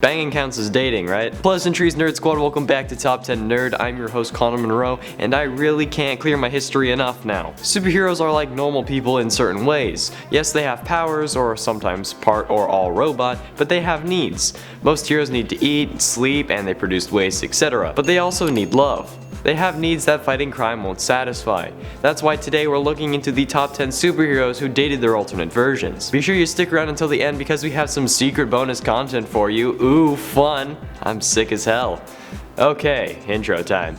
Banging counts as dating, right? Pleasantries Nerd Squad, welcome back to Top 10 Nerd. I'm your host Connor Monroe, and I really can't clear my history enough now. Superheroes are like normal people in certain ways. Yes, they have powers, or sometimes part or all robot, but they have needs. Most heroes need to eat, sleep, and they produce waste, etc. But they also need love. They have needs that fighting crime won't satisfy. That's why today we're looking into the top 10 superheroes who dated their alternate versions. Be sure you stick around until the end because we have some secret bonus content for you. Ooh, fun! I'm sick as hell. Okay, intro time.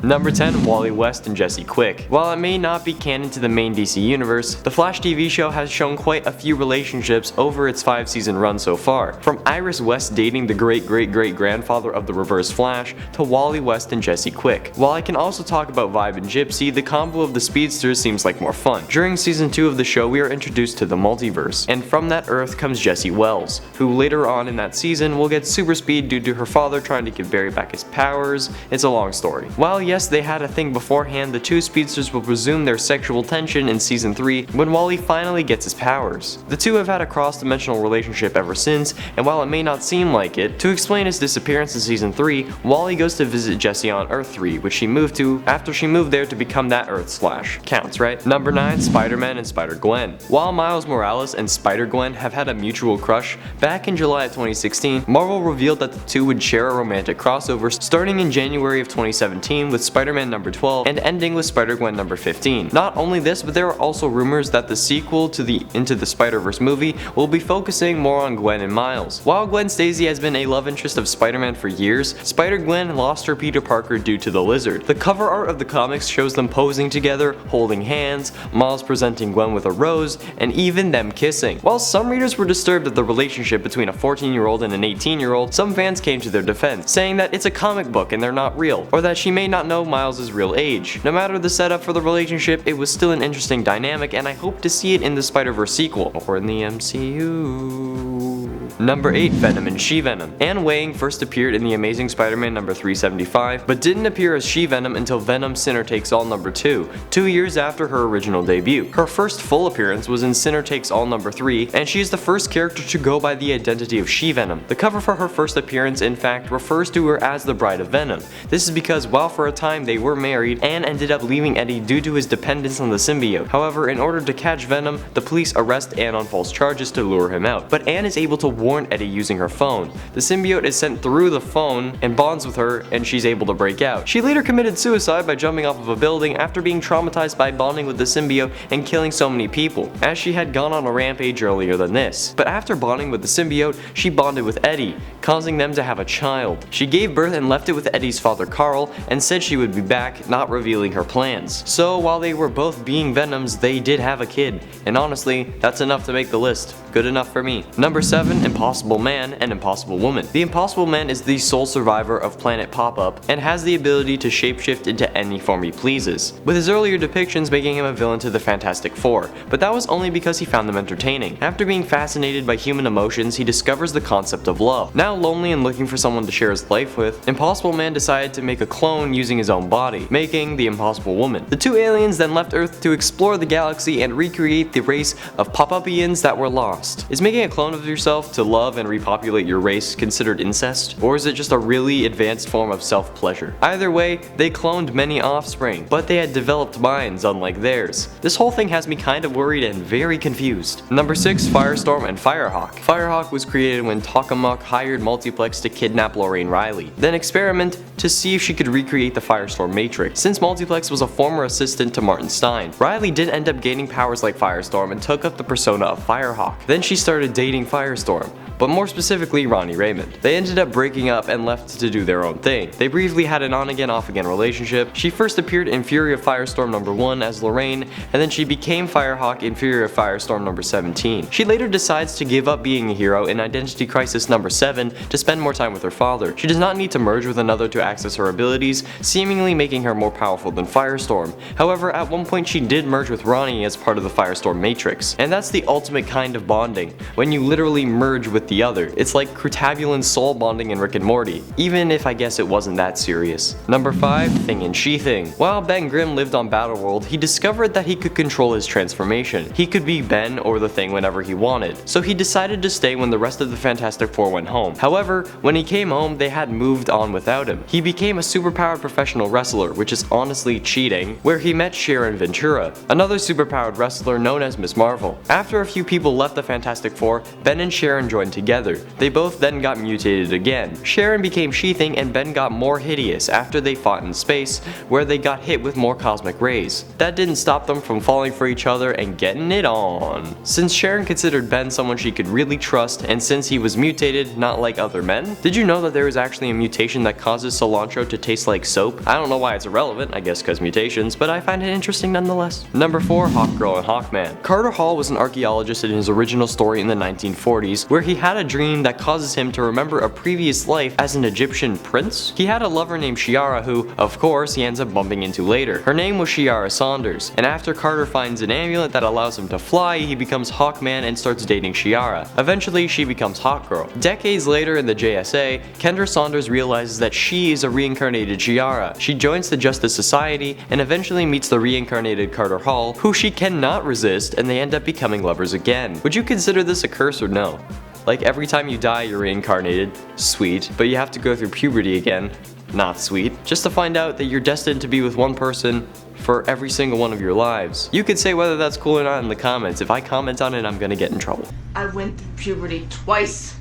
Number 10, Wally West and Jesse Quick. While it may not be canon to the main DC universe, the Flash TV show has shown quite a few relationships over its 5-season run so far. From Iris West dating the great-great-great-grandfather of the Reverse Flash, to Wally West and Jesse Quick. While I can also talk about Vibe and Gypsy, the combo of the speedsters seems like more fun. During season 2 of the show, we are introduced to the multiverse, and from that Earth comes Jessie Wells, who later on in that season will get super speed due to her father trying to give Barry back his powers. It's a long story. While yes, they had a thing beforehand, the two speedsters will resume their sexual tension in season 3 when Wally finally gets his powers. The two have had a cross-dimensional relationship ever since, and while it may not seem like it, to explain his disappearance in season 3, Wally goes to visit Jessie on Earth 3, which she moved to after she moved there to become that Earth's Flash. Counts, right? Number 9, Spider-Man and Spider-Gwen. While Miles Morales and Spider-Gwen have had a mutual crush, back in July of 2016, Marvel revealed that the two would share a romantic crossover starting in January of 2017 with Spider-Man number 12 and ending with Spider-Gwen number 15. Not only this, but there are also rumors that the sequel to the Into the Spider-Verse movie will be focusing more on Gwen and Miles. While Gwen Stacy has been a love interest of Spider-Man for years, Spider-Gwen lost her Peter Parker due to the lizard. The cover art of the comics shows them posing together, holding hands, Miles presenting Gwen with a rose, and even them kissing. While some readers were disturbed at the relationship between a 14-year-old and an 18-year-old, some fans came to their defense, saying that it's a comic book and they're not real, or that she may not know Miles' real age. No matter the setup for the relationship, it was still an interesting dynamic, and I hope to see it in the Spider-Verse sequel, or in the MCU. Number 8, Venom and She-Venom. Anne Weying first appeared in The Amazing Spider-Man number 375, but didn't appear as She-Venom until Venom Sinner Takes All number 2, 2 years after her original debut. Her first full appearance was in Sinner Takes All number 3, and she is the first character to go by the identity of She-Venom. The cover for her first appearance, in fact, refers to her as the Bride of Venom. This is because while for a time they were married, Anne ended up leaving Eddie due to his dependence on the symbiote. However, in order to catch Venom, the police arrest Anne on false charges to lure him out. But Anne is able to warn Eddie using her phone. The symbiote is sent through the phone and bonds with her, and she's able to break out. She later committed suicide by jumping off of a building after being traumatized by bonding with the symbiote and killing so many people, as she had gone on a rampage earlier than this. But after bonding with the symbiote, she bonded with Eddie, causing them to have a child. She gave birth and left it with Eddie's father Carl, and said she would be back, not revealing her plans. So while they were both being Venoms, they did have a kid, and honestly, that's enough to make the list. Good enough for me. Number 7, Impossible Man and Impossible Woman. The Impossible Man is the sole survivor of Planet Pop-Up and has the ability to shapeshift into any form he pleases, with his earlier depictions making him a villain to the Fantastic Four, but that was only because he found them entertaining. After being fascinated by human emotions, he discovers the concept of love. Now lonely and looking for someone to share his life with, Impossible Man decided to make a clone using his own body, making the Impossible Woman. The two aliens then left Earth to explore the galaxy and recreate the race of Pop-Upians that were lost. Is making a clone of yourself to love and repopulate your race considered incest? Or is it just a really advanced form of self-pleasure? Either way, they cloned many offspring, but they had developed minds unlike theirs. This whole thing has me kind of worried and very confused. Number 6, Firestorm and Firehawk. Firehawk was created when Takamuk hired Multiplex to kidnap Lorraine Riley, then experiment to see if she could recreate the Firestorm Matrix. Since Multiplex was a former assistant to Martin Stein, Riley did end up gaining powers like Firestorm and took up the persona of Firehawk. Then she started dating Firestorm, but more specifically Ronnie Raymond. They ended up breaking up and left to do their own thing. They briefly had an on-again off-again relationship. She first appeared in Fury of Firestorm number 1 as Lorraine, and then she became Firehawk in Fury of Firestorm number 17. She later decides to give up being a hero in Identity Crisis number 7 to spend more time with her father. She does not need to merge with another to access her abilities, seemingly making her more powerful than Firestorm. However, at one point she did merge with Ronnie as part of the Firestorm Matrix, and that's the ultimate kind of bonding, when you literally merge with with the other. It's like Crutabulin soul bonding in Rick and Morty, even if I guess it wasn't that serious. Number 5. Thing and She-Thing. While Ben Grimm lived on Battleworld, he discovered that he could control his transformation. He could be Ben or the Thing whenever he wanted, so he decided to stay when the rest of the Fantastic Four went home. However, when he came home, they had moved on without him. He became a superpowered professional wrestler, which is honestly cheating, where he met Sharon Ventura, another superpowered wrestler known as Ms. Marvel. After a few people left the Fantastic Four, Ben and Sharon joined together. They both then got mutated again. Sharon became She-Thing and Ben got more hideous after they fought in space, where they got hit with more cosmic rays. That didn't stop them from falling for each other and getting it on. Since Sharon considered Ben someone she could really trust, and since he was mutated, not like other men, did you know that there is actually a mutation that causes cilantro to taste like soap? I don't know why it's irrelevant, I guess because mutations, but I find it interesting nonetheless. Number 4. Hawkgirl and Hawkman. Carter Hall was an archaeologist in his original story in the 1940s, where he had a dream that causes him to remember a previous life as an Egyptian prince. He had a lover named Shiara who, of course, he ends up bumping into later. Her name was Shiara Saunders, and after Carter finds an amulet that allows him to fly, he becomes Hawkman and starts dating Shiara. Eventually, she becomes Hawkgirl. Decades later in the JSA, Kendra Saunders realizes that she is a reincarnated Shiara. She joins the Justice Society and eventually meets the reincarnated Carter Hall, who she cannot resist, and they end up becoming lovers again. Would you consider this a curse or no? Like every time you die you're reincarnated, sweet, but you have to go through puberty again, not sweet, just to find out that you're destined to be with one person for every single one of your lives. You could say whether that's cool or not in the comments. If I comment on it, I'm gonna get in trouble. I went through puberty twice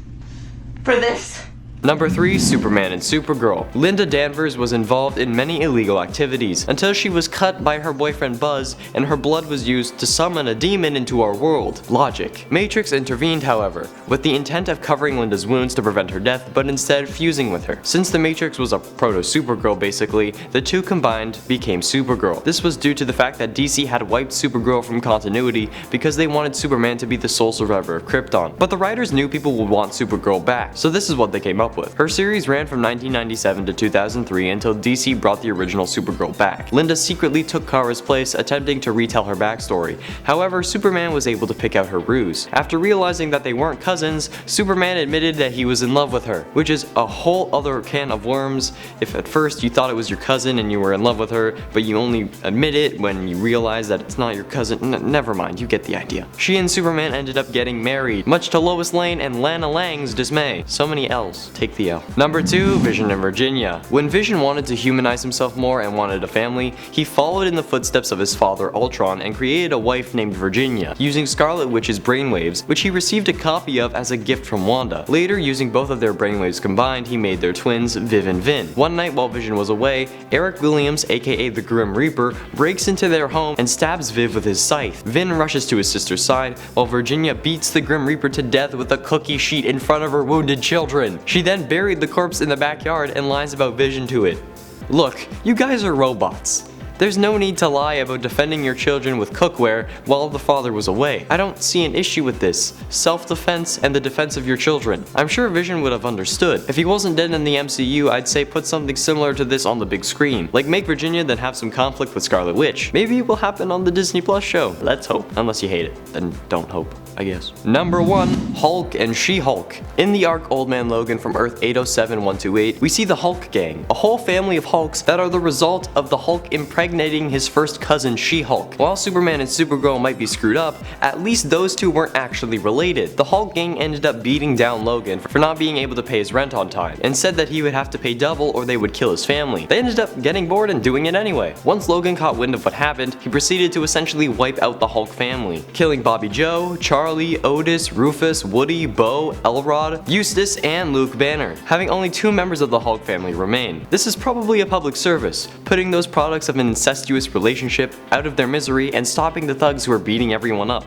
for this. Number 3. Superman and Supergirl. Linda Danvers was involved in many illegal activities until she was cut by her boyfriend Buzz and her blood was used to summon a demon into our world. Logic. Matrix intervened, however, with the intent of covering Linda's wounds to prevent her death, but instead fusing with her. Since the Matrix was a proto-Supergirl basically, the two combined became Supergirl. This was due to the fact that DC had wiped Supergirl from continuity because they wanted Superman to be the sole survivor of Krypton. But the writers knew people would want Supergirl back, so this is what they came up with. Her series ran from 1997 to 2003 until DC brought the original Supergirl back. Linda secretly took Kara's place, attempting to retell her backstory. However, Superman was able to pick out her ruse. After realizing that they weren't cousins, Superman admitted that he was in love with her, which is a whole other can of worms. If at first you thought it was your cousin and you were in love with her, but you only admit it when you realize that it's not your cousin, never mind, you get the idea. She and Superman ended up getting married, much to Lois Lane and Lana Lang's dismay. So many L's. Take the L. Number 2. Vision and Virginia. When Vision wanted to humanize himself more and wanted a family, he followed in the footsteps of his father Ultron and created a wife named Virginia, using Scarlet Witch's brainwaves, which he received a copy of as a gift from Wanda. Later, using both of their brainwaves combined, he made their twins, Viv and Vin. One night while Vision was away, Eric Williams, aka the Grim Reaper, breaks into their home and stabs Viv with his scythe. Vin rushes to his sister's side, while Virginia beats the Grim Reaper to death with a cookie sheet in front of her wounded children. She then buried the corpse in the backyard and lies about Vision to it. Look, you guys are robots. There's no need to lie about defending your children with cookware while the father was away. I don't see an issue with this. Self-defense and the defense of your children. I'm sure Vision would have understood. If he wasn't dead in the MCU, I'd say put something similar to this on the big screen. Like make Virginia then have some conflict with Scarlet Witch. Maybe it will happen on the Disney Plus show. Let's hope. Unless you hate it. Then don't hope, I guess. Number 1. Hulk and She-Hulk. In the arc Old Man Logan from Earth 807-128, we see the Hulk gang, a whole family of Hulks that are the result of the Hulk impregnating his first cousin She-Hulk. While Superman and Supergirl might be screwed up, at least those two weren't actually related. The Hulk gang ended up beating down Logan for not being able to pay his rent on time, and said that he would have to pay double or they would kill his family. They ended up getting bored and doing it anyway. Once Logan caught wind of what happened, he proceeded to essentially wipe out the Hulk family, killing Bobby Joe, Charlie, Otis, Rufus, Woody, Bo, Elrod, Eustace, and Luke Banner, having only 2 members of the Hulk family remain. This is probably a public service, putting those products of an incestuous relationship out of their misery and stopping the thugs who are beating everyone up.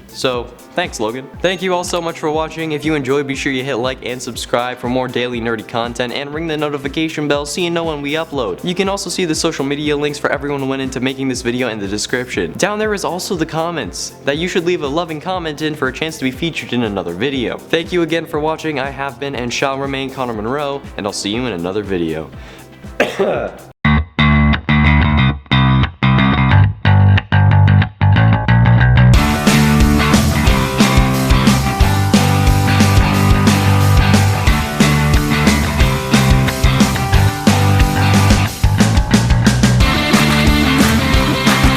So, thanks Logan. Thank you all so much for watching. If you enjoyed, be sure you hit like and subscribe for more daily nerdy content and ring the notification bell so you know when we upload. You can also see the social media links for everyone who went into making this video in the description. Down there is also the comments that you should leave a loving comment in for a chance to be featured in another video. Thank you again for watching. I have been and shall remain Connor Monroe, and I'll see you in another video.